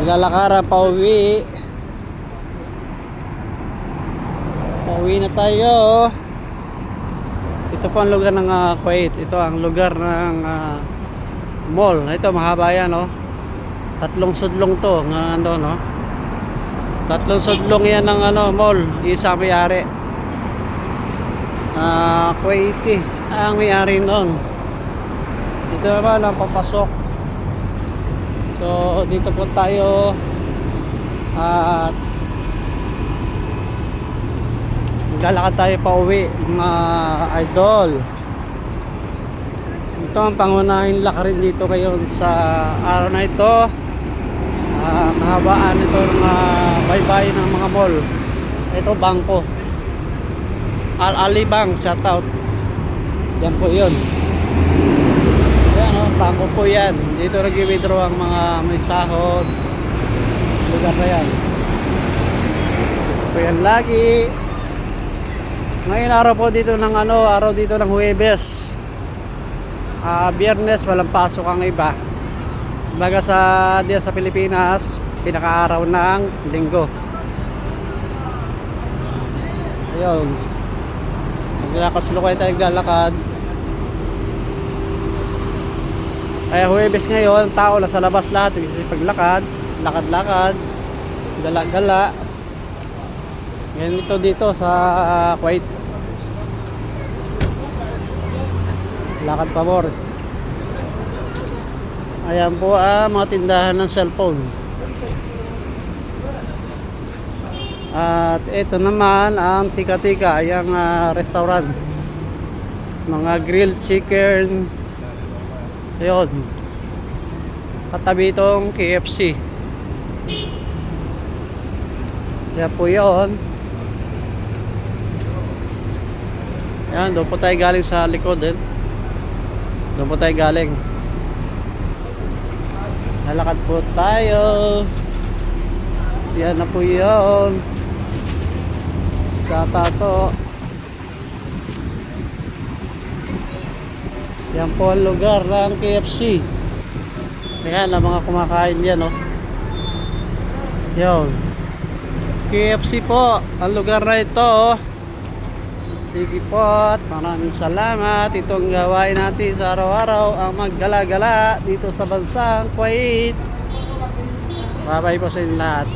Naglalakaran pauwi. Pauwi na tayo. Ito po ang lugar ng Kuwait. Ito ang lugar ng mall. Ito mahaba yan, no? Tatlong sudlong to ng ano, no? Tatlong sudlong yan ng mall. Isa may-ari. Kuwaiti ang may-ari noon. Dito naman ang papasok. So dito po tayo at maglalakad tayo pa uwi, mga idol. Ito ang pangunahing lakarin dito ngayon sa araw na ito. Kahabaan ito ng baybay ng mga mall. Ito bangko Al-Ali Bank, shout out. Yan po yun. Ayan, bangko po yan. Dito nag-withdraw ang mga may sahod. Lugar na yan. Dito po yan lagi. Ngayon araw po dito ng araw dito ng Huwebes. Biyernes walang pasok ang iba. Baga diyan sa Pilipinas, pinaka-araw ng linggo. Ayun. Naglalakad tayo naglalakad. Kaya Huwebes ngayon, tao na sa labas lahat, nagsipaglakad, lakad-lakad, gala-gala. Ganito dito sa Kuwait. Lakad pa more. Ayan po mga tindahan ng cellphone. At ito naman ang tika-tika, yung restaurant. Mga grilled chicken. Ayun. Katabi itong KFC. Yan po yun. Yan, doon po tayo galing sa likod din. Doon po tayo galing. Lalakad po tayo. Yan na po yun. Sa tato. Yan po ang lugar ng KFC. Ayan ang mga kumakain dyan, no? Yun. KFC po ang lugar na ito, oh. Sige po at maraming salamat. Itong gawain natin sa araw-araw ang maggala-gala dito sa bansang Kuwait. Bye bye po sa inyo lahat.